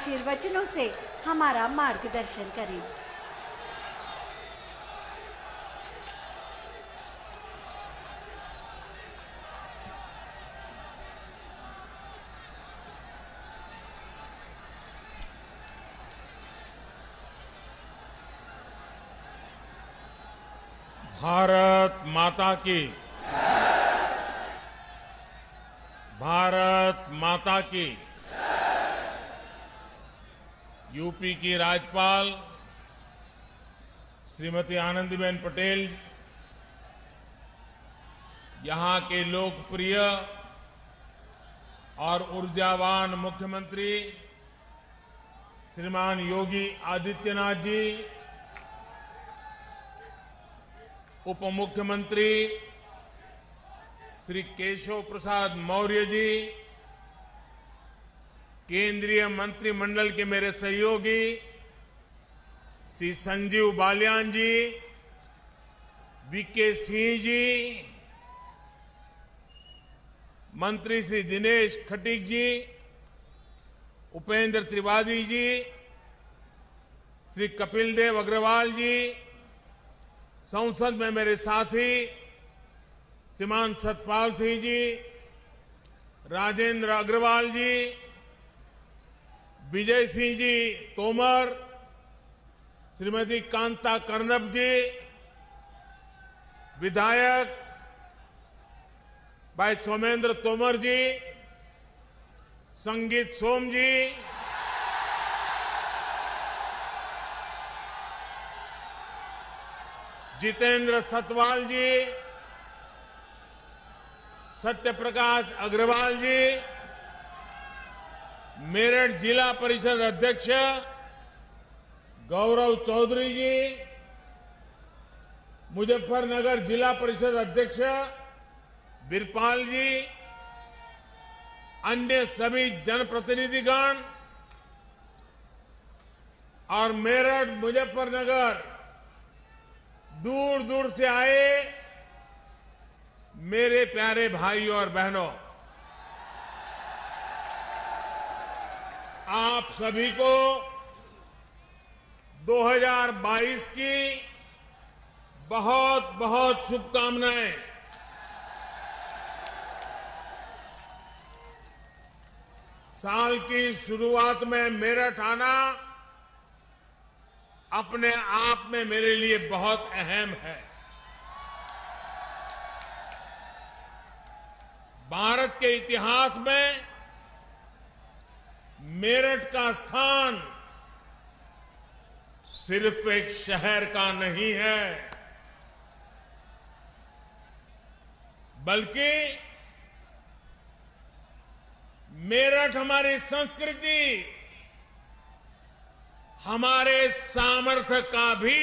आशीर्वचनों से हमारा मार्गदर्शन करें। भारत माता की, भारत माता की। यूपी की राज्यपाल श्रीमती आनंदीबेन पटेल, यहां के लोकप्रिय और ऊर्जावान मुख्यमंत्री श्रीमान योगी आदित्यनाथ जी, उप मुख्यमंत्री श्री केशव प्रसाद मौर्य जी, केंद्रीय मंत्रिमंडल के मेरे सहयोगी श्री संजीव बालियान जी, वीके सिंह जी, मंत्री श्री दिनेश खटीक जी, उपेंद्र त्रिवेदी जी, श्री कपिल देव अग्रवाल जी, संसद में मेरे साथी श्रीमान सतपाल सिंह जी, राजेंद्र अग्रवाल जी, विजय सिंह जी तोमर, श्रीमती कांता कर्दम जी, विधायक भाई सोमेंद्र तोमर जी, संगीत सोम जी, जितेंद्र सतवाल जी, सत्यप्रकाश अग्रवाल जी, मेरठ जिला परिषद अध्यक्ष गौरव चौधरी जी, मुजफ्फरनगर जिला परिषद अध्यक्ष बिरपाल जी, अन्य सभी जनप्रतिनिधिगण और मेरठ मुजफ्फरनगर दूर दूर से आए मेरे प्यारे भाइयों और बहनों, आप सभी को 2022 की बहुत बहुत शुभकामनाएं। साल की शुरुआत में मेरठ आना अपने आप में मेरे लिए बहुत अहम है। भारत के इतिहास में मेरठ का स्थान सिर्फ एक शहर का नहीं है, बल्कि मेरठ हमारी संस्कृति, हमारे सामर्थ्य का भी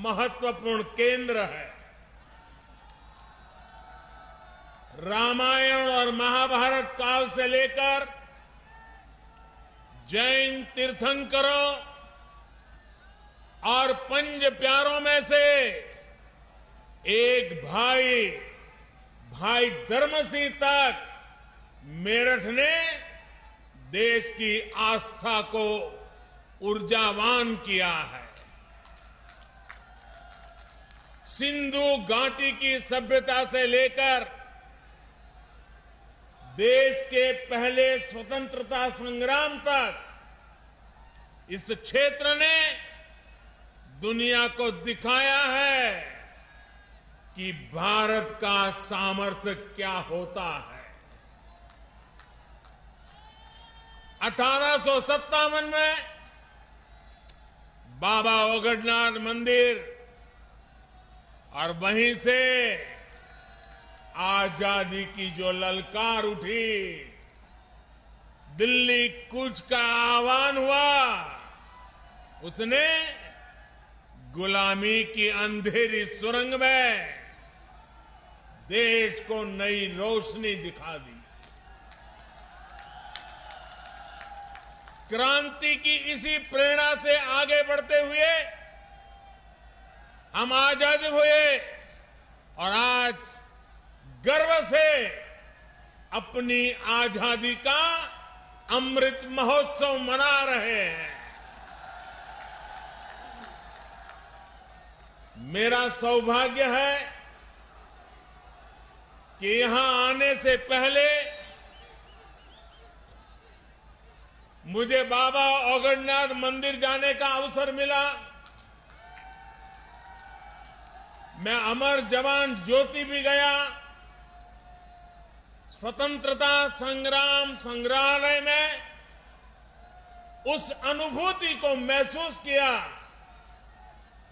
महत्वपूर्ण केंद्र है। रामायण और महाभारत काल से लेकर जैन तीर्थंकरों और पंच प्यारों में से एक भाई धर्म सिंह तक मेरठ ने देश की आस्था को ऊर्जावान किया है। सिंधु घाटी की सभ्यता से लेकर देश के पहले स्वतंत्रता संग्राम तक इस क्षेत्र ने दुनिया को दिखाया है कि भारत का सामर्थ्य क्या होता है। 1857 में बाबा ओगडनाथ मंदिर और वहीं से आजादी की जो ललकार उठी, दिल्ली कूच का आह्वान हुआ, उसने गुलामी की अंधेरी सुरंग में देश को नई रोशनी दिखा दी। क्रांति की इसी प्रेरणा से आगे बढ़ते हुए हम आजाद हुए और आज गर्व से अपनी आजादी का अमृत महोत्सव मना रहे हैं। मेरा सौभाग्य है कि यहां आने से पहले मुझे बाबा औगड़नाथ मंदिर जाने का अवसर मिला। मैं अमर जवान ज्योति भी गया। स्वतंत्रता संग्राम संग्रहालय में उस अनुभूति को महसूस किया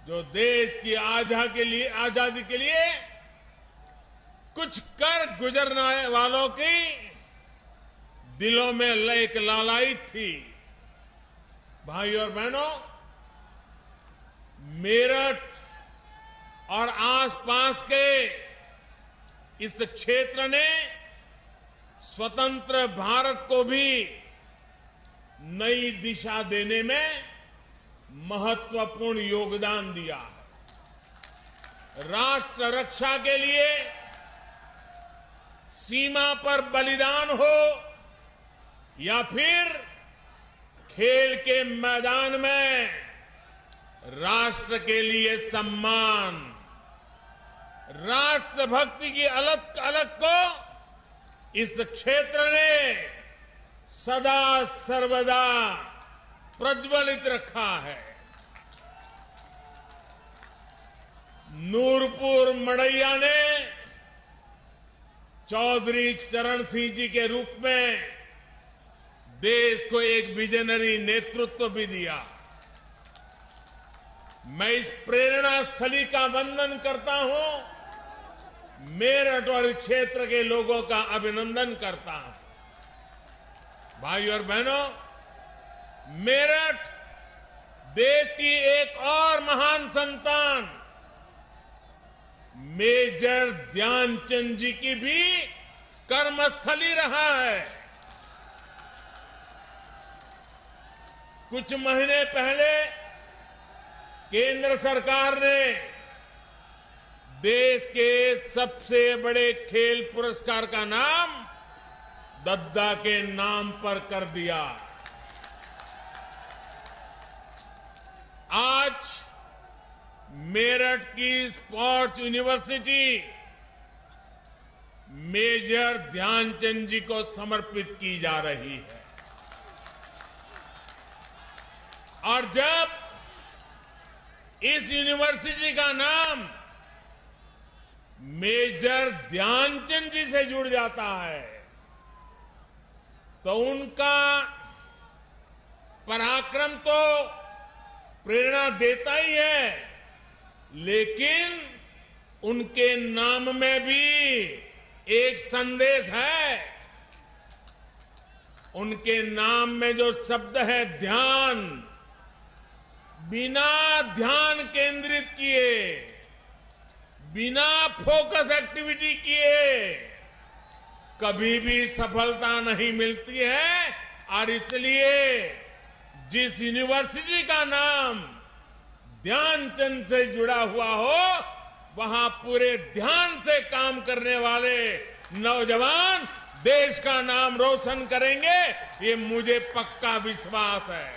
जो देश की आजादी के लिए कुछ कर गुजरने वालों की दिलों में एक लालायित थी। भाइयों और बहनों, मेरठ और आसपास के इस क्षेत्र ने स्वतंत्र भारत को भी नई दिशा देने में महत्वपूर्ण योगदान दिया। राष्ट्र रक्षा के लिए सीमा पर बलिदान हो या फिर खेल के मैदान में राष्ट्र के लिए सम्मान, राष्ट्रभक्ति की अलग अलग को इस क्षेत्र ने सदा सर्वदा प्रज्वलित रखा है। नूरपुर मड़ैया ने चौधरी चरण सिंह जी के रूप में देश को एक विजनरी नेतृत्व भी दिया। मैं इस प्रेरणा स्थली का वंदन करता हूं। मेरठ और क्षेत्र के लोगों का अभिनंदन करता हूं। भाइयों और बहनों, मेरठ देश की एक और महान संतान मेजर ध्यानचंद जी की भी कर्मस्थली रहा है। कुछ महीने पहले केंद्र सरकार ने देश के सबसे बड़े खेल पुरस्कार का नाम दद्दा के नाम पर कर दिया। आज मेरठ की स्पोर्ट्स यूनिवर्सिटी मेजर ध्यानचंद जी को समर्पित की जा रही है। और जब इस यूनिवर्सिटी का नाम मेजर ध्यानचंद जी से जुड़ जाता है तो उनका पराक्रम तो प्रेरणा देता ही है, लेकिन उनके नाम में भी एक संदेश है। उनके नाम में जो शब्द है ध्यान, बिना ध्यान केंद्रित किए, बिना फोकस एक्टिविटी किए कभी भी सफलता नहीं मिलती है। और इसलिए जिस यूनिवर्सिटी का नाम ध्यानचंद से जुड़ा हुआ हो, वहां पूरे ध्यान से काम करने वाले नौजवान देश का नाम रोशन करेंगे, ये मुझे पक्का विश्वास है।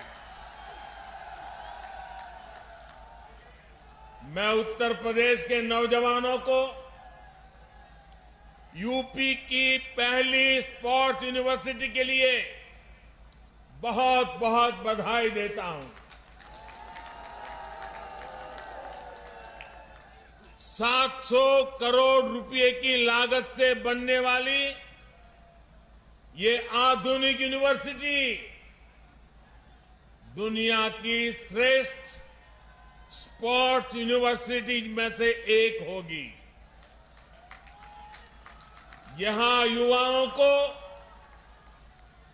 मैं उत्तर प्रदेश के नौजवानों को यूपी की पहली स्पोर्ट्स यूनिवर्सिटी के लिए बहुत बहुत बधाई देता हूं। 700 करोड़ रुपए की लागत से बनने वाली ये आधुनिक यूनिवर्सिटी दुनिया की श्रेष्ठ स्पोर्ट्स यूनिवर्सिटी में से एक होगी। यहां युवाओं को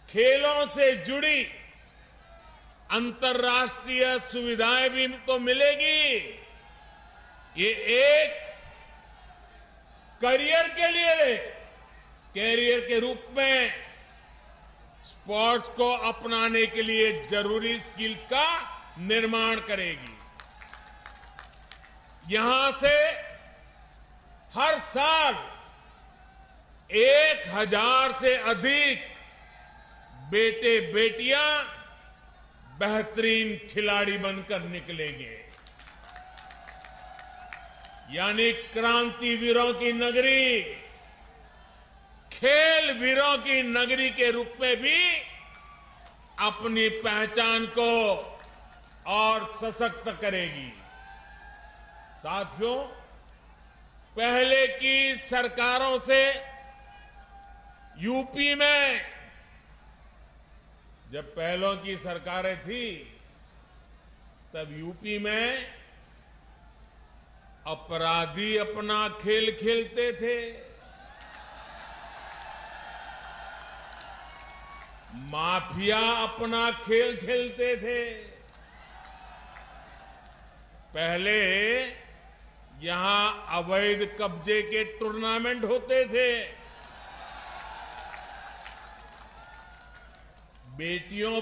खेलों से जुड़ी अंतर्राष्ट्रीय सुविधाएं भी तो मिलेगी। ये एक करियर के लिए, कैरियर के रूप में स्पोर्ट्स को अपनाने के लिए जरूरी स्किल्स का निर्माण करेगी। यहां से हर साल 1000 से अधिक बेटे बेटियां बेहतरीन खिलाड़ी बनकर निकलेंगे। यानी क्रांतिवीरों की नगरी, खेल वीरों की नगरी के रूप में भी अपनी पहचान को और सशक्त करेगी। साथियों, पहले की सरकारों से यूपी में, जब पहलों की सरकारें थी तब यूपी में अपराधी अपना खेल खेलते थे, माफिया अपना खेल खेलते थे। पहले यहां अवैध कब्जे के टूर्नामेंट होते थे। बेटियों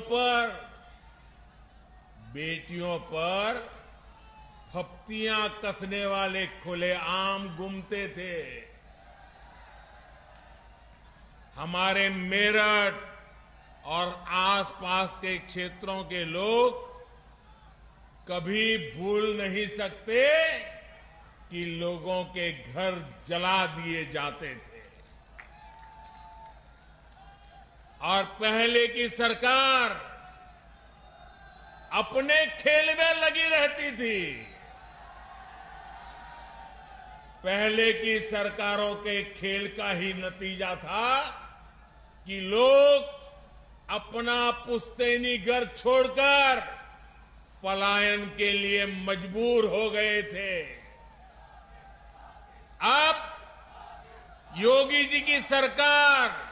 पर फप्तियां कसने वाले खुलेआम घूमते थे। हमारे मेरठ और आसपास के क्षेत्रों के लोग कभी भूल नहीं सकते कि लोगों के घर जला दिए जाते थे। और पहले की सरकार अपने खेल में लगी रहती थी। पहले की सरकारों के खेल का ही नतीजा था कि लोग अपना पुश्तैनी घर छोड़कर पलायन के लिए मजबूर हो गए थे। अब योगी जी की सरकार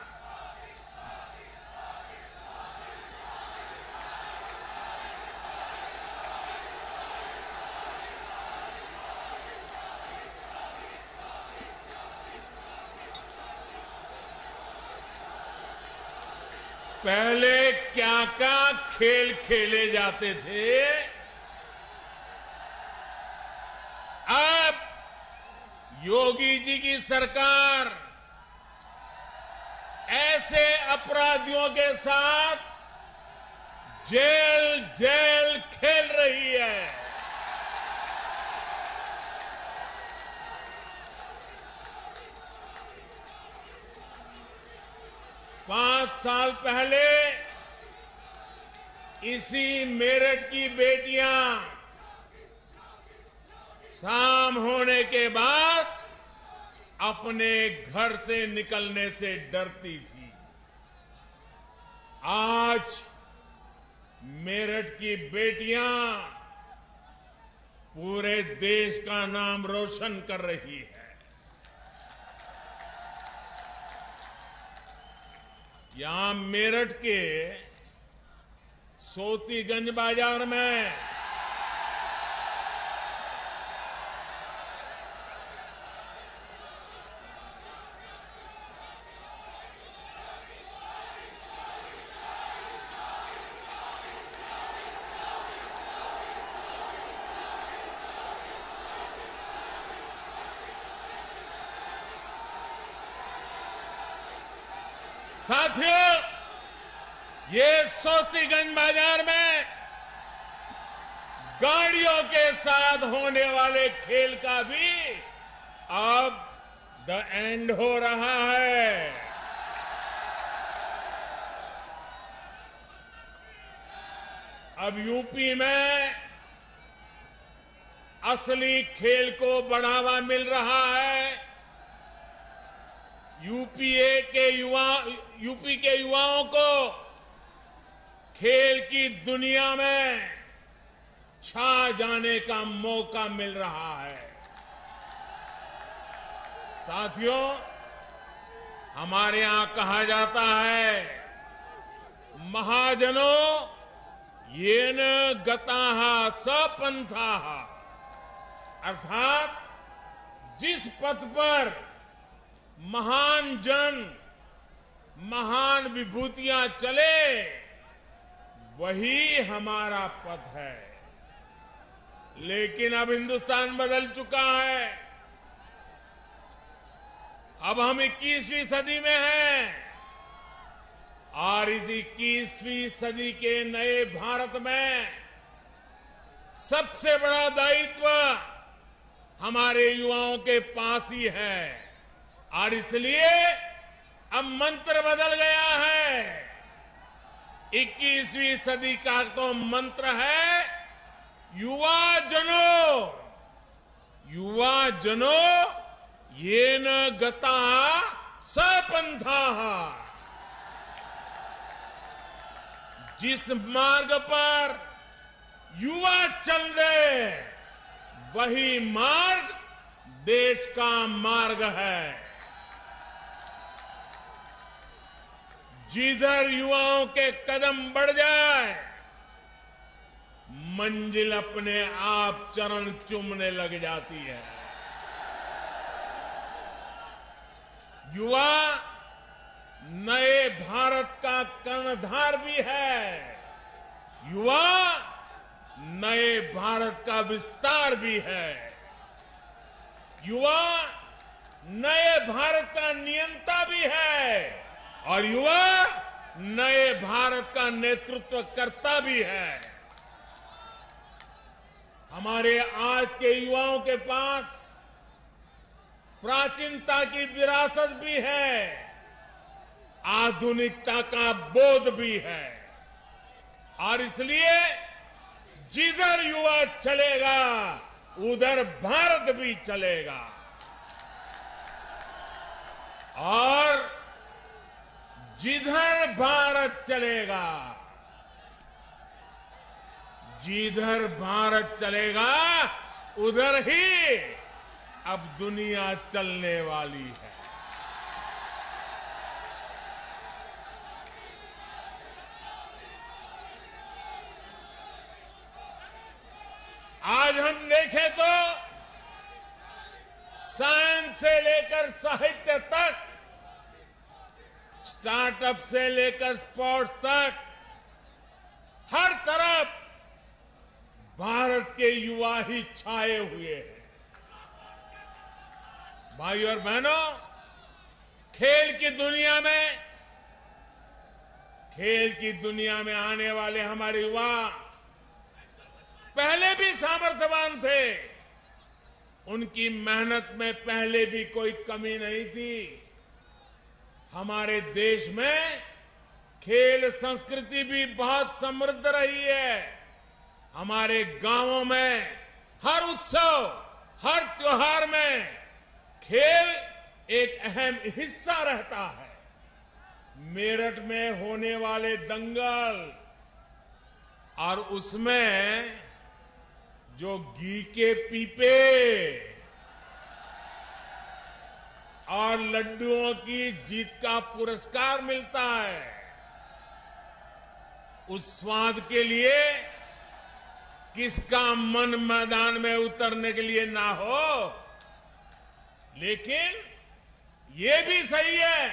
पहले क्या क्या खेल खेले जाते थे, अब योगी जी की सरकार ऐसे अपराधियों के साथ जेल जेल खेल रही है। 5 साल पहले इसी मेरठ की बेटियां शाम होने के बाद अपने घर से निकलने से डरती थी। आज मेरठ की बेटियां पूरे देश का नाम रोशन कर रही है। यहां मेरठ के सोतीगंज बाजार में साथियों, ये सोतीगंज बाजार में गाड़ियों के साथ होने वाले खेल का भी अब द एंड हो रहा है। अब यूपी में असली खेल को बढ़ावा मिल रहा है। यूपी के युवाओं को खेल की दुनिया में छा जाने का मौका मिल रहा है। साथियों, हमारे यहां कहा जाता है, महाजनों येन गताः स पंथाः, अर्थात जिस पथ पर महान जन, महान विभूतियां चले, वही हमारा पथ है। लेकिन अब हिंदुस्तान बदल चुका है। अब हम 21वीं सदी में हैं और इस 21वीं सदी के नए भारत में सबसे बड़ा दायित्व हमारे युवाओं के पास ही है। और इसलिए अब मंत्र बदल गया है। 21वीं सदी का तो मंत्र है युवा जनो येन गता सपंथाः। जिस मार्ग पर युवा चल दे वही मार्ग देश का मार्ग है। जिधर युवाओं के कदम बढ़ जाए मंजिल अपने आप चरण चूमने लग जाती है। युवा नए भारत का कर्णधार भी है। युवा नए भारत का विस्तार भी है। युवा नए भारत का नियंता भी है और युवा नए भारत का नेतृत्व करता भी है। हमारे आज के युवाओं के पास प्राचीनता की विरासत भी है, आधुनिकता का बोध भी है और इसलिए जिधर युवा चलेगा उधर भारत भी चलेगा। और जिधर भारत चलेगा, जिधर भारत चलेगा उधर ही अब दुनिया चलने वाली है। आज हम देखें तो साइंस से लेकर साहित्य तक, स्टार्टअप से लेकर स्पोर्ट्स तक, हर तरफ भारत के युवा ही छाए हुए हैं। भाइयों और बहनों, खेल की दुनिया में आने वाले हमारे युवा पहले भी सामर्थ्यवान थे। उनकी मेहनत में पहले भी कोई कमी नहीं थी। हमारे देश में खेल संस्कृति भी बहुत समृद्ध रही है। हमारे गांवों में हर उत्सव, हर त्योहार में खेल एक अहम हिस्सा रहता है। मेरठ में होने वाले दंगल और उसमें जो घी के पीपे और लड्डुओं की जीत का पुरस्कार मिलता है, उस स्वाद के लिए किसका मन मैदान में उतरने के लिए ना हो। लेकिन ये भी सही है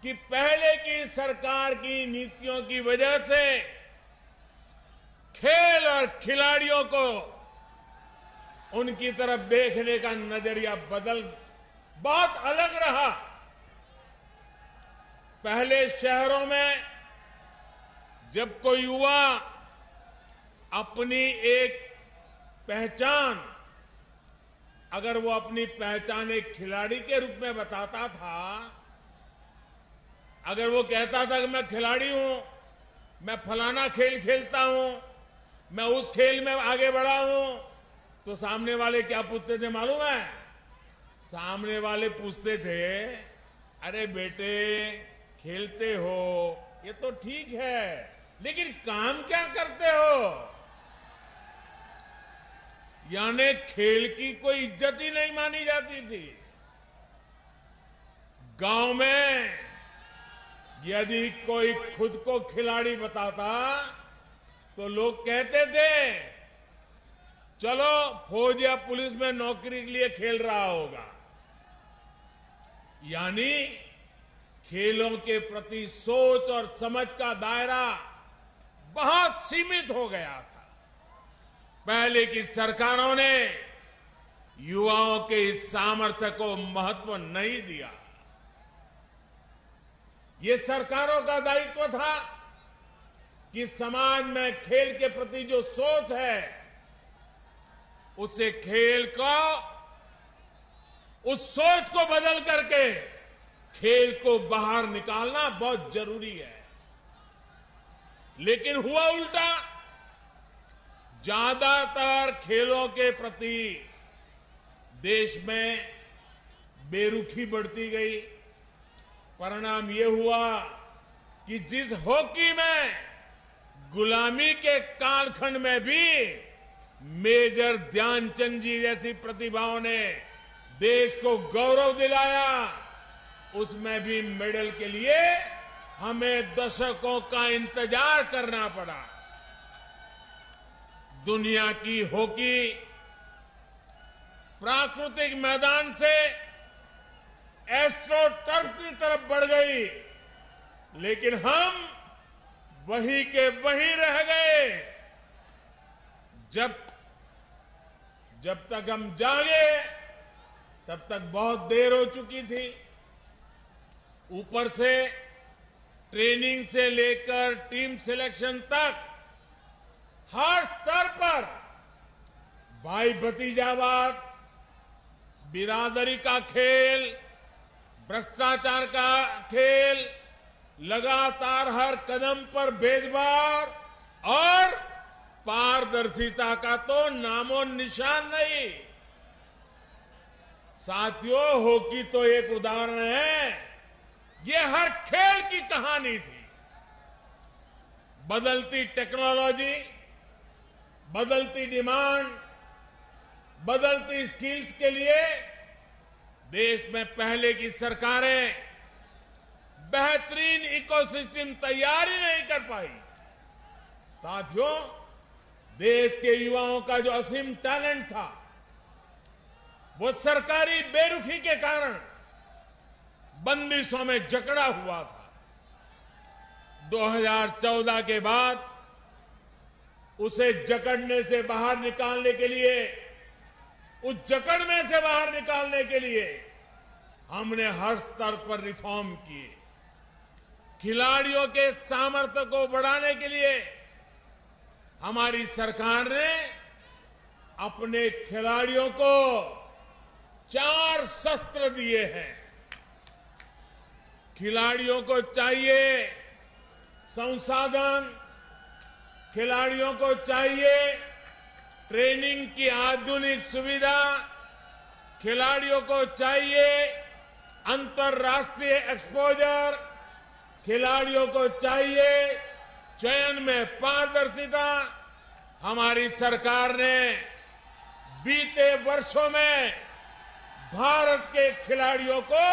कि पहले की सरकार की नीतियों की वजह से खेल और खिलाड़ियों को उनकी तरफ देखने का नजरिया बहुत अलग रहा। पहले शहरों में जब कोई युवा अपनी एक पहचान, अगर वो अपनी पहचान एक खिलाड़ी के रूप में बताता था, अगर वो कहता था कि मैं खिलाड़ी हूं, मैं फलाना खेल खेलता हूं, मैं उस खेल में आगे बढ़ा हूं, तो सामने वाले क्या पूछते थे मालूम है? सामने वाले पूछते थे, अरे बेटे खेलते हो ये तो ठीक है, लेकिन काम क्या करते हो? यानी खेल की कोई इज्जत ही नहीं मानी जाती थी। गांव में यदि कोई खुद को खिलाड़ी बताता तो लोग कहते थे चलो फौज या पुलिस में नौकरी के लिए खेल रहा होगा। यानी खेलों के प्रति सोच और समझ का दायरा बहुत सीमित हो गया था। पहले की सरकारों ने युवाओं के इस सामर्थ्य को महत्व नहीं दिया। ये सरकारों का दायित्व था कि समाज में खेल के प्रति जो सोच है उसे खेल को उस सोच को बदल करके खेल को बाहर निकालना बहुत जरूरी है। लेकिन हुआ उल्टा। ज्यादातर खेलों के प्रति देश में बेरुखी बढ़ती गई। परिणाम यह हुआ कि जिस हॉकी में गुलामी के कालखंड में भी मेजर ध्यानचंद जी जैसी प्रतिभाओं ने देश को गौरव दिलाया, उसमें भी मेडल के लिए हमें दशकों का इंतजार करना पड़ा। दुनिया की हॉकी प्राकृतिक मैदान से एस्ट्रो टर्फ की तरफ बढ़ गई, लेकिन हम वहीं के वहीं रह गए। जब तक हम जागे तब तक बहुत देर हो चुकी थी। ऊपर से ट्रेनिंग से लेकर टीम सिलेक्शन तक हर स्तर पर भाई भतीजावाद, बिरादरी का खेल, भ्रष्टाचार का खेल, लगातार हर कदम पर भेदभाव और पारदर्शिता का तो नामो निशान नहीं। साथियों, हॉकी तो एक उदाहरण है, ये हर खेल की कहानी थी। बदलती टेक्नोलॉजी, बदलती डिमांड, बदलती स्किल्स के लिए देश में पहले की सरकारें बेहतरीन इकोसिस्टम तैयार ही नहीं कर पाई। साथियों, देश के युवाओं का जो असीम टैलेंट था वो सरकारी बेरुखी के कारण बंदिशों में जकड़ा हुआ था। 2014 के बाद उसे जकड़ने से बाहर निकालने के लिए, उस जकड़ में से बाहर निकालने के लिए हमने हर स्तर पर रिफॉर्म किए। खिलाड़ियों के सामर्थ्य को बढ़ाने के लिए हमारी सरकार ने अपने खिलाड़ियों को 4 शस्त्र दिए हैं। खिलाड़ियों को चाहिए संसाधन, खिलाड़ियों को चाहिए ट्रेनिंग की आधुनिक सुविधा, खिलाड़ियों को चाहिए अंतर्राष्ट्रीय एक्सपोजर, खिलाड़ियों को चाहिए चयन में पारदर्शिता। हमारी सरकार ने बीते वर्षों में भारत के खिलाड़ियों को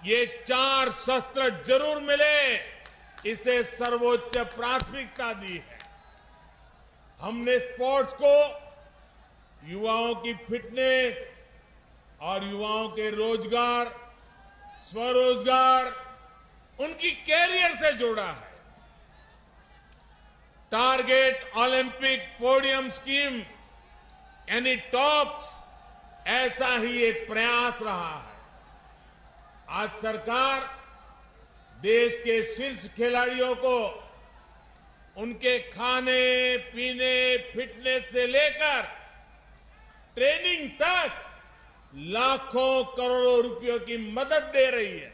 ये 4 शस्त्र जरूर मिले, इसे सर्वोच्च प्राथमिकता दी है। हमने स्पोर्ट्स को युवाओं की फिटनेस और युवाओं के रोजगार, स्वरोजगार, उनकी कैरियर से जोड़ा है। टारगेट ओलंपिक पोडियम स्कीम यानी टॉप्स, ऐसा ही एक प्रयास रहा है। आज सरकार देश के शीर्ष खिलाड़ियों को उनके खाने पीने, फिटनेस से लेकर ट्रेनिंग तक लाखों करोड़ों रुपयों की मदद दे रही है।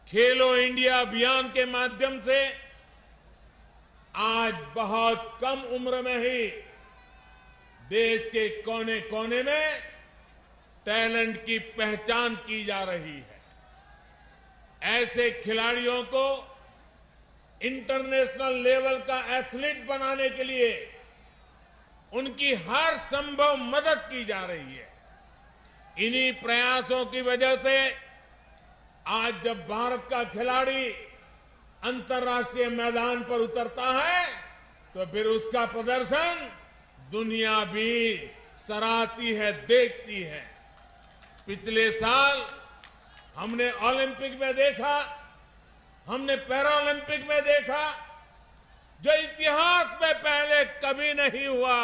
खेलो इंडिया अभियान के माध्यम से आज बहुत कम उम्र में ही देश के कोने कोने में टैलेंट की पहचान की जा रही है। ऐसे खिलाड़ियों को इंटरनेशनल लेवल का एथलीट बनाने के लिए उनकी हर संभव मदद की जा रही है। इन्हीं प्रयासों की वजह से आज जब भारत का खिलाड़ी अंतर्राष्ट्रीय मैदान पर उतरता है तो फिर उसका प्रदर्शन दुनिया भी सराहती है, देखती है। पिछले साल हमने ओलंपिक में देखा, हमने पैरा ओलंपिक में देखा, जो इतिहास में पहले कभी नहीं हुआ,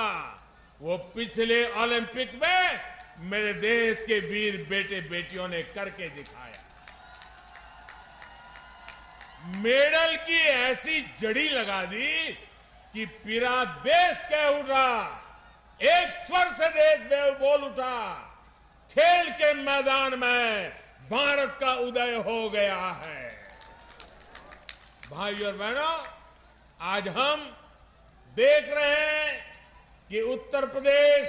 वो पिछले ओलंपिक में मेरे देश के वीर बेटे बेटियों ने करके दिखाया। मेडल की ऐसी जड़ी लगा दी कि पूरा देश कह उठा, एक स्वर से देश में बोल उठा, खेल के मैदान में भारत का उदय हो गया है। भाई और बहनों, आज हम देख रहे हैं कि उत्तर प्रदेश,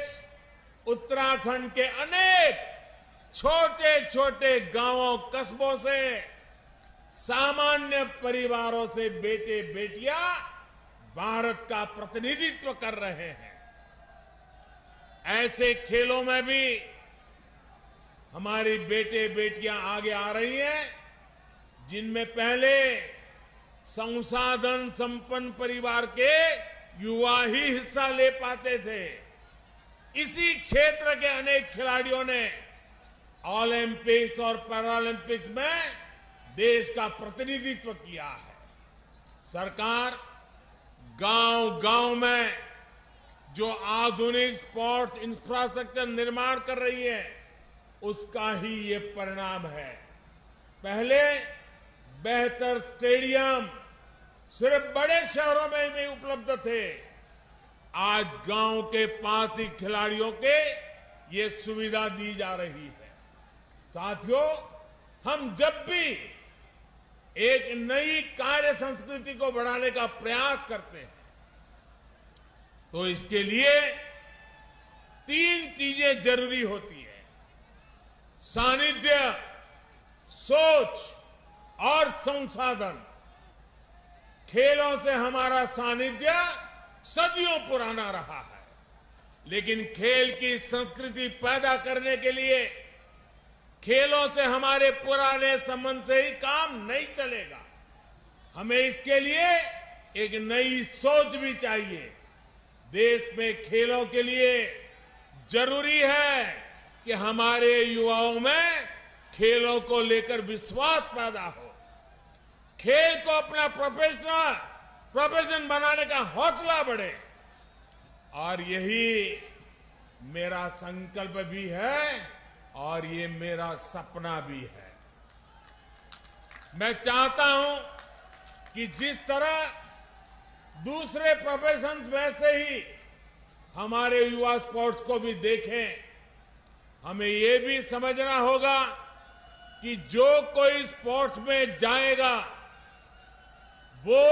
उत्तराखंड के अनेक छोटे छोटे गांवों, कस्बों से, सामान्य परिवारों से बेटे बेटियां भारत का प्रतिनिधित्व कर रहे हैं। ऐसे खेलों में भी हमारी बेटे बेटियां आगे आ रही हैं, जिनमें पहले संसाधन संपन्न परिवार के युवा ही हिस्सा ले पाते थे। इसी क्षेत्र के अनेक खिलाड़ियों ने ओलंपिक्स और पैरालंपिक्स में देश का प्रतिनिधित्व किया है। सरकार गांव-गांव में जो आधुनिक स्पोर्ट्स इंफ्रास्ट्रक्चर निर्माण कर रही है, उसका ही ये परिणाम है। पहले बेहतर स्टेडियम सिर्फ बड़े शहरों में ही उपलब्ध थे, आज गांव के पास ही खिलाड़ियों के ये सुविधा दी जा रही है। साथियों, हम जब भी एक नई कार्य संस्कृति को बढ़ाने का प्रयास करते हैं, तो इसके लिए 3 चीजें जरूरी होती है: सानिध्य, सोच और संसाधन। खेलों से हमारा सानिध्य सदियों पुराना रहा है, लेकिन खेल की संस्कृति पैदा करने के लिए खेलों से हमारे पुराने संबंध से ही काम नहीं चलेगा। हमें इसके लिए एक नई सोच भी चाहिए। देश में खेलों के लिए जरूरी है कि हमारे युवाओं में खेलों को लेकर विश्वास पैदा हो, खेल को अपना प्रोफेशन बनाने का हौसला बढ़े। और यही मेरा संकल्प भी है और ये मेरा सपना भी है। मैं चाहता हूं कि जिस तरह दूसरे प्रोफेशंस में से ही हमारे युवा स्पोर्ट्स को भी देखें, हमें ये भी समझना होगा कि जो कोई स्पोर्ट्स में जाएगा वो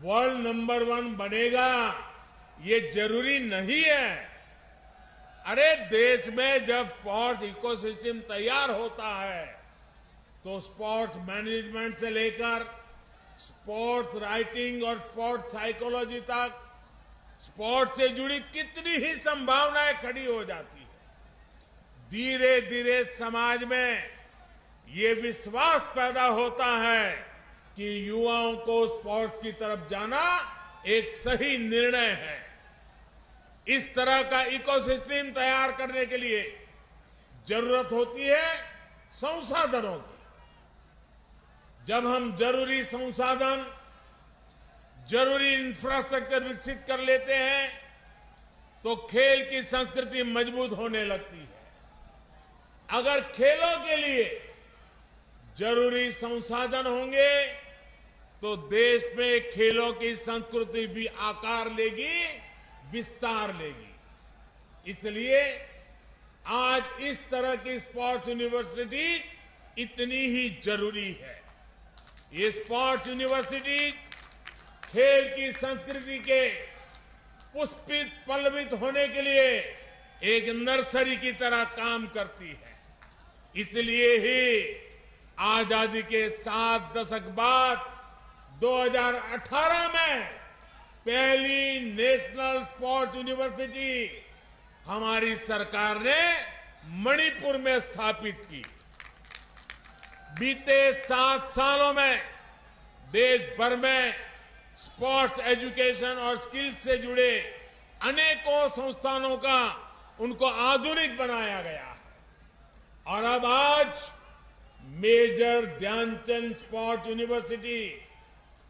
वर्ल्ड नंबर 1 बनेगा, ये जरूरी नहीं है। अरे देश में जब स्पोर्ट्स इकोसिस्टम तैयार होता है, तो स्पोर्ट्स मैनेजमेंट से लेकर स्पोर्ट्स राइटिंग और स्पोर्ट्स साइकोलॉजी तक स्पोर्ट्स से जुड़ी कितनी ही संभावनाएं खड़ी हो जाती है। धीरे धीरे समाज में ये विश्वास पैदा होता है कि युवाओं को स्पोर्ट्स की तरफ जाना एक सही निर्णय है। इस तरह का इकोसिस्टम तैयार करने के लिए जरूरत होती है संसाधनों की। जब हम जरूरी संसाधन, जरूरी इंफ्रास्ट्रक्चर विकसित कर लेते हैं, तो खेल की संस्कृति मजबूत होने लगती है। अगर खेलों के लिए जरूरी संसाधन होंगे, तो देश में खेलों की संस्कृति भी आकार लेगी, विस्तार लेगी। इसलिए आज इस तरह की स्पोर्ट्स यूनिवर्सिटी इतनी ही जरूरी है। ये स्पोर्ट्स यूनिवर्सिटी खेल की संस्कृति के पुष्पित पल्लवित होने के लिए एक नर्सरी की तरह काम करती है। इसलिए ही आजादी के 7 दशक बाद 2018 में पहली नेशनल स्पोर्ट्स यूनिवर्सिटी हमारी सरकार ने मणिपुर में स्थापित की। बीते 7 सालों में देश भर में स्पोर्ट्स एजुकेशन और स्किल्स से जुड़े अनेकों संस्थानों का उनको आधुनिक बनाया गया है। और अब आज major Dhyan Chand sports university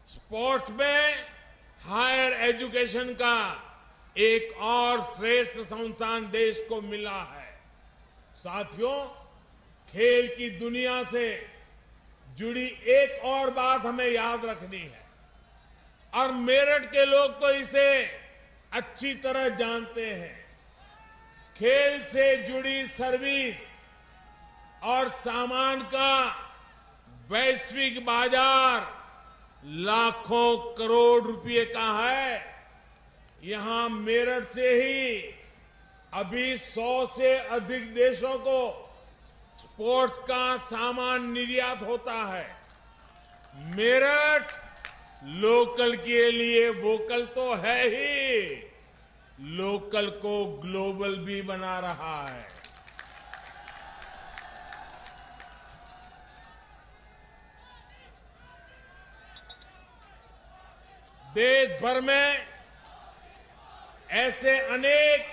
sports में हायर एजुकेशन का एक और श्रेष्ठ संस्थान देश को मिला है। साथियों, खेल की दुनिया से जुड़ी एक और बात हमें याद रखनी है, और मेरठ के लोग तो इसे अच्छी तरह जानते हैं। खेल से जुड़ी सर्विस और सामान का वैश्विक बाजार लाखों करोड़ रुपए का है। यहां मेरठ से ही अभी 100 से अधिक देशों को स्पोर्ट्स का सामान निर्यात होता है। मेरठ लोकल के लिए वोकल तो है ही, लोकल को ग्लोबल भी बना रहा है। देश भर में ऐसे अनेक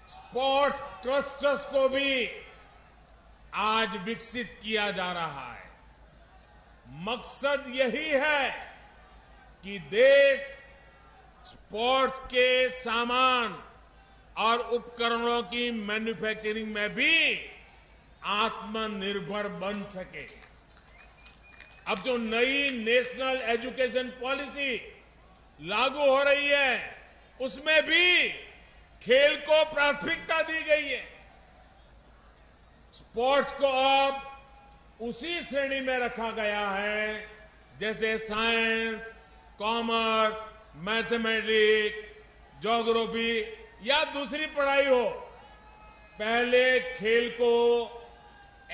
स्पोर्ट्स क्लस्टर्स को भी आज विकसित किया जा रहा है। मकसद यही है कि देश स्पोर्ट्स के सामान और उपकरणों की मैन्युफैक्चरिंग में भी आत्मनिर्भर बन सके। अब जो नई नेशनल एजुकेशन पॉलिसी लागू हो रही है, उसमें भी खेल को प्राथमिकता दी गई है। स्पोर्ट्स को अब उसी श्रेणी में रखा गया है जैसे साइंस, कॉमर्स, मैथमेटिक्स, ज्योग्राफी या दूसरी पढ़ाई हो। पहले खेल को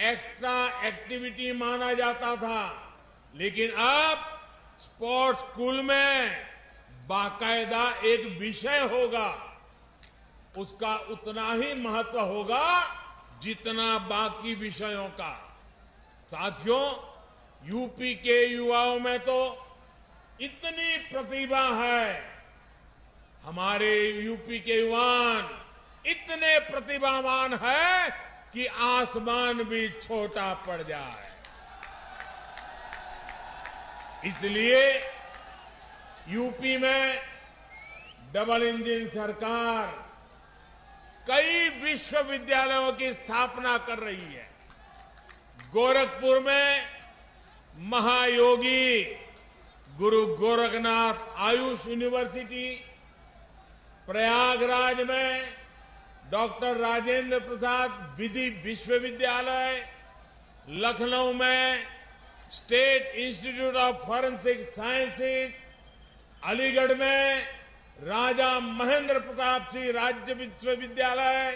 एक्स्ट्रा एक्टिविटी माना जाता था, लेकिन अब स्पोर्ट्स स्कूल में बाकायदा एक विषय होगा। उसका उतना ही महत्व होगा जितना बाकी विषयों का। साथियों, यूपी के युवाओं में तो इतनी प्रतिभा है, हमारे यूपी के युवान इतने प्रतिभावान है कि आसमान भी छोटा पड़ जाए। इसलिए यूपी में डबल इंजन सरकार कई विश्वविद्यालयों की स्थापना कर रही है। गोरखपुर में महायोगी गुरु गोरखनाथ आयुष यूनिवर्सिटी, प्रयागराज में डॉक्टर राजेंद्र प्रसाद विधि विश्वविद्यालय, लखनऊ में state institute of forensic sciences, Aligarh में राजा महेंद्र प्रताप सिंह राज्य विश्वविद्यालय,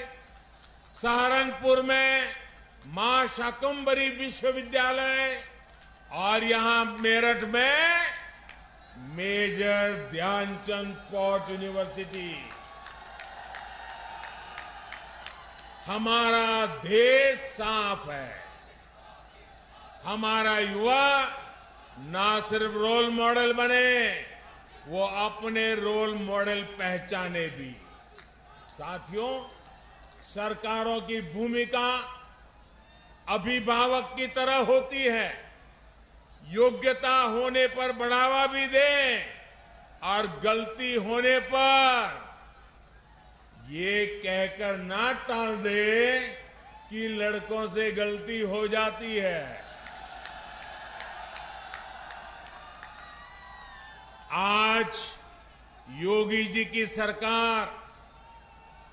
सहारनपुर में मां शाकंभरी विश्वविद्यालय और यहां मेरठ में मेजर ध्यानचंद स्पोर्ट्स यूनिवर्सिटी। हमारा देश साफ है। हमारा युवा ना सिर्फ रोल मॉडल बने, वो अपने रोल मॉडल पहचाने भी। साथियों, सरकारों की भूमिका अभिभावक की तरह होती है। योग्यता होने पर बढ़ावा भी दें और गलती होने पर ये कहकर ना टाल दे कि लड़कों से गलती हो जाती है। आज योगी जी की सरकार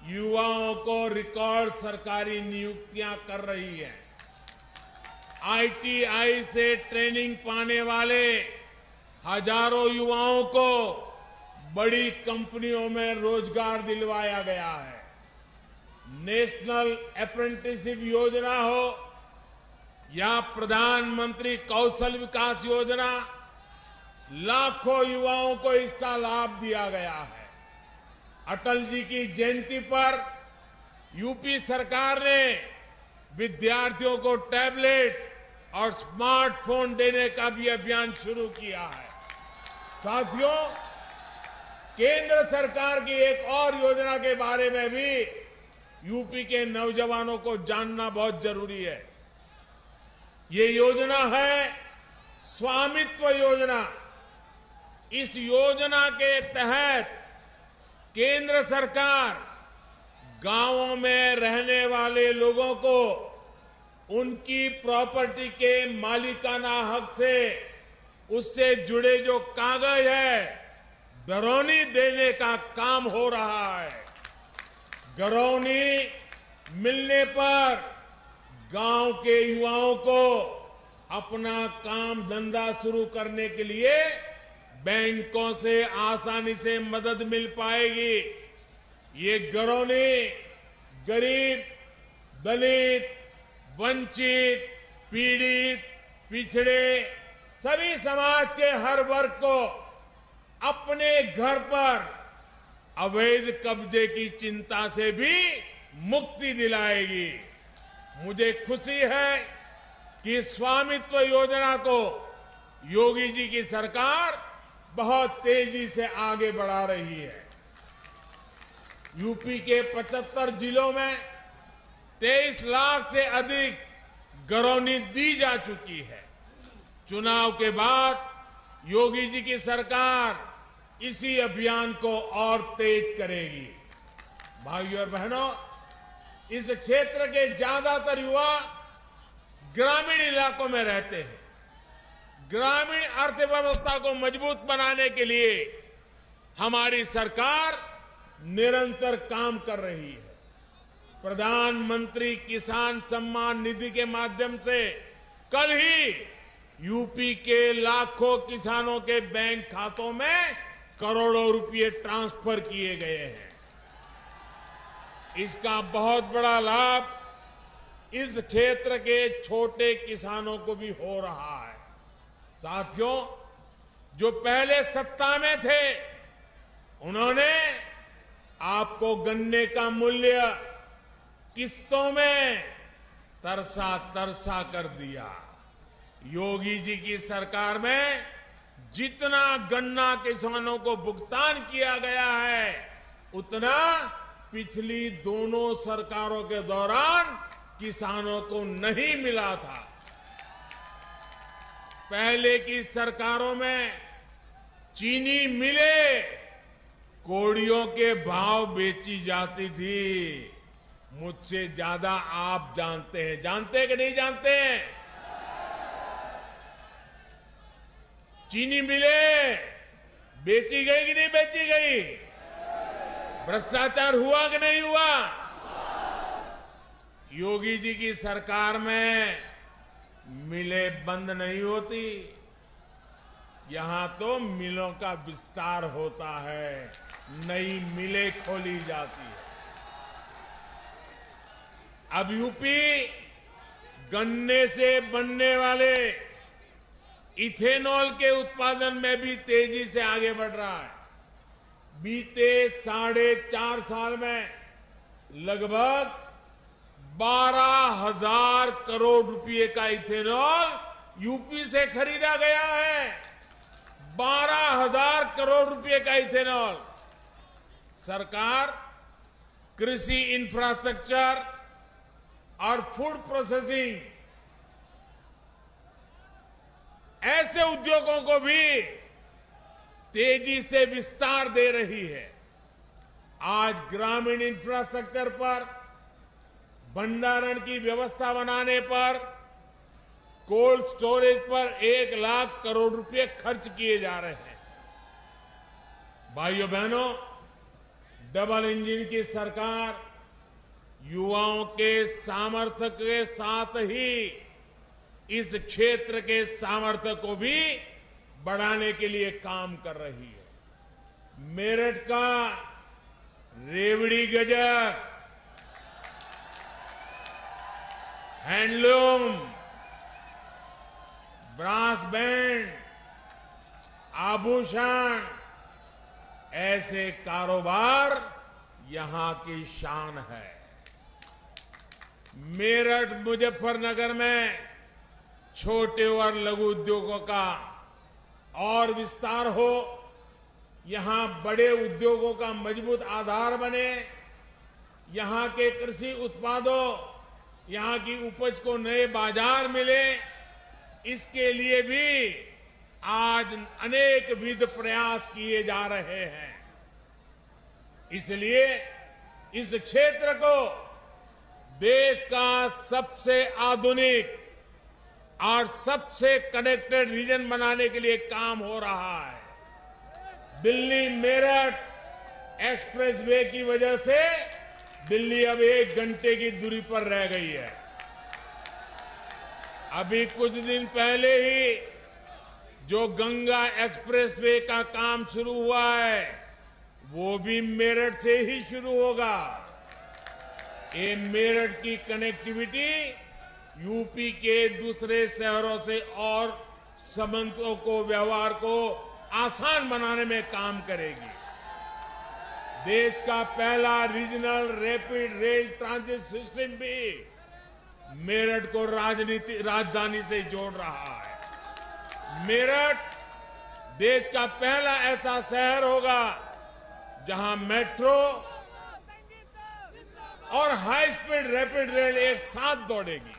युवाओं को रिकॉर्ड सरकारी नियुक्तियां कर रही है। आईटीआई से ट्रेनिंग पाने वाले हजारों युवाओं को बड़ी कंपनियों में रोजगार दिलवाया गया है। नेशनल अप्रेंटिसशिप योजना हो या प्रधानमंत्री कौशल विकास योजना, लाखों युवाओं को इसका लाभ दिया गया है। अटल जी की जयंती पर यूपी सरकार ने विद्यार्थियों को टैबलेट और स्मार्टफोन देने का भी अभियान शुरू किया है। साथियों, केंद्र सरकार की एक और योजना के बारे में भी यूपी के नौजवानों को जानना बहुत जरूरी है। ये योजना है स्वामित्व योजना। इस योजना के तहत केंद्र सरकार गांवों में रहने वाले लोगों को उनकी प्रॉपर्टी के मालिकाना हक से उससे जुड़े जो कागज है घरौनी देने का काम हो रहा है। घरौनी मिलने पर गांव के युवाओं को अपना काम धंधा शुरू करने के लिए बैंकों से आसानी से मदद मिल पाएगी। ये घरौनी गरीब, दलित, वंचित, पीड़ित, पिछड़े सभी समाज के हर वर्ग को अपने घर पर अवैध कब्जे की चिंता से भी मुक्ति दिलाएगी। मुझे खुशी है कि स्वामित्व योजना को योगी जी की सरकार बहुत तेजी से आगे बढ़ा रही है। यूपी के 75 जिलों में 23 लाख से अधिक घरौनी दी जा चुकी है। चुनाव के बाद योगी जी की सरकार इसी अभियान को और तेज करेगी। भाइयों और बहनों, इस क्षेत्र के ज्यादातर युवा ग्रामीण इलाकों में रहते हैं। ग्रामीण अर्थव्यवस्था को मजबूत बनाने के लिए हमारी सरकार निरंतर काम कर रही है। प्रधानमंत्री किसान सम्मान निधि के माध्यम से कल ही यूपी के लाखों किसानों के बैंक खातों में करोड़ों रुपए ट्रांसफर किए गए हैं। इसका बहुत बड़ा लाभ इस क्षेत्र के छोटे किसानों को भी हो रहा है। साथियों, जो पहले सत्ता में थे उन्होंने आपको गन्ने का मूल्य किस्तों में तरसा तरसा कर दिया। योगी जी की सरकार में जितना गन्ना किसानों को भुगतान किया गया है उतना पिछली दोनों सरकारों के दौरान किसानों को नहीं मिला था। पहले की सरकारों में चीनी मिले कोड़ियों के भाव बेची जाती थी। मुझसे ज्यादा आप जानते हैं, जानते कि नहीं जानते हैं? चीनी मिले बेची गई कि नहीं बेची गई? भ्रष्टाचार हुआ कि नहीं हुआ? योगी जी की सरकार में मिलें बंद नहीं होती, यहां तो मिलों का विस्तार होता है, नई मिलें खोली जाती है। अब यूपी गन्ने से बनने वाले इथेनॉल के उत्पादन में भी तेजी से आगे बढ़ रहा है। बीते 4.5 साल में लगभग 12,000 करोड़ रुपए का इथेनॉल यूपी से खरीदा गया है। 12,000 करोड़ रुपए का इथेनॉल। सरकार कृषि इंफ्रास्ट्रक्चर और फूड प्रोसेसिंग ऐसे उद्योगों को भी तेजी से विस्तार दे रही है। आज ग्रामीण इंफ्रास्ट्रक्चर पर, भंडारण की व्यवस्था बनाने पर, कोल्ड स्टोरेज पर 1 लाख करोड़ रुपए खर्च किए जा रहे हैं। भाइयों बहनों, डबल इंजन की सरकार युवाओं के सामर्थ्य के साथ ही इस क्षेत्र के सामर्थ्य को भी बढ़ाने के लिए काम कर रही है। मेरठ का रेवड़ी गजक, हैंडलूम, ब्रास बैंड, आभूषण, ऐसे कारोबार यहां की शान है। मेरठ, मुजफ्फरनगर में छोटे और लघु उद्योगों का और विस्तार हो, यहां बड़े उद्योगों का मजबूत आधार बने, यहां के कृषि उत्पादों, यहां की उपज को नए बाजार मिले, इसके लिए भी आज अनेक विध प्रयास किए जा रहे हैं। इसलिए इस क्षेत्र को देश का सबसे आधुनिक और सबसे कनेक्टेड रीजन बनाने के लिए काम हो रहा है। दिल्ली मेरठ एक्सप्रेसवे की वजह से दिल्ली अब 1 घंटे की दूरी पर रह गई है। अभी कुछ दिन पहले ही जो गंगा एक्सप्रेसवे का काम शुरू हुआ है वो भी मेरठ से ही शुरू होगा। ये मेरठ की कनेक्टिविटी यूपी के दूसरे शहरों से और संबंधों को, व्यवहार को आसान बनाने में काम करेगी। देश का पहला regional rapid rail transit system भी मेरठ को राजधानी से जोड़ रहा है। मेरठ देश का पहला ऐसा शहर होगा जहां मेट्रो और हाई स्पीड रैपिड रेल एक साथ दौड़ेगी।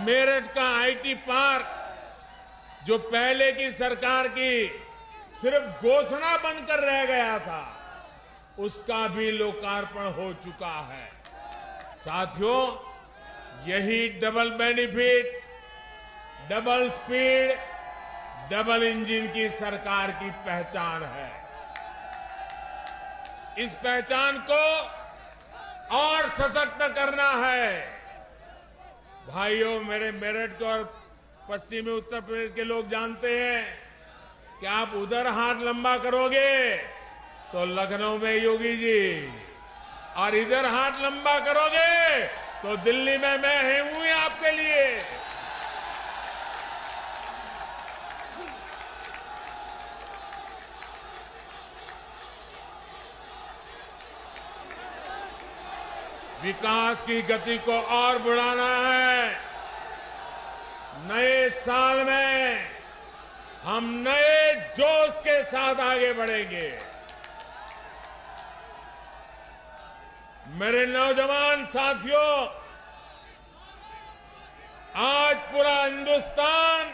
मेरठ का आईटी पार्क जो पहले की सरकार की सिर्फ घोषणा बनकर रह गया था, उसका भी लोकार्पण हो चुका है। साथियों, यही double benefit, double speed, double engine की सरकार की पहचान है। इस पहचान को और सशक्त करना है। भाइयों, मेरे मेरठ के और पश्चिमी उत्तर प्रदेश के लोग जानते हैं कि आप उधर हाथ लंबा करोगे तो लखनऊ में योगी जी, और इधर हाथ लंबा करोगे तो दिल्ली में मैं हूं आपके लिए। विकास की गति को और बढ़ाना है। नए साल में हम नए जोश के साथ आगे बढ़ेंगे। मेरे नौजवान साथियों, आज पूरा हिंदुस्तान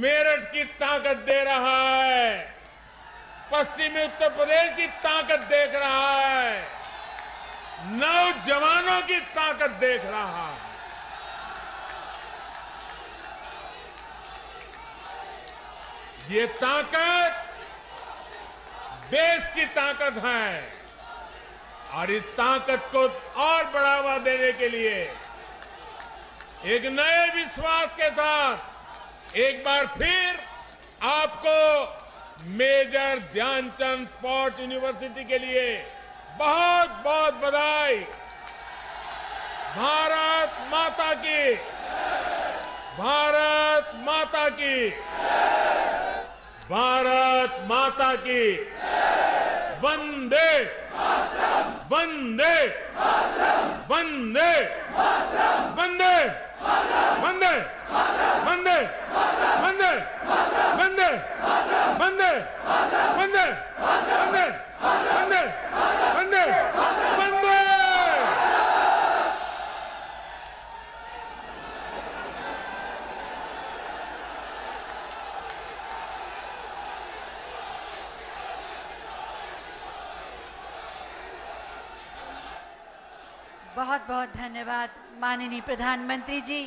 मेरठ की ताकत दे रहा है, पश्चिमी उत्तर प्रदेश की ताकत देख रहा है, नौजवानों की ताकत देख रहा है। ये ताकत देश की ताकत है और इस ताकत को और बढ़ावा देने के लिए एक नए विश्वास के साथ एक बार फिर आपको मेजर ध्यानचंद स्पोर्ट्स यूनिवर्सिटी के लिए बहुत बहुत बधाई। भारत माता की, भारत माता की, भारत माता की। वंदे वंदे वंदे वंदे वंदे वंदे वंदे वंदे वंदे वंदे वंदे वंदे वंदे वंदे। बहुत बहुत धन्यवाद माननीय प्रधानमंत्री जी।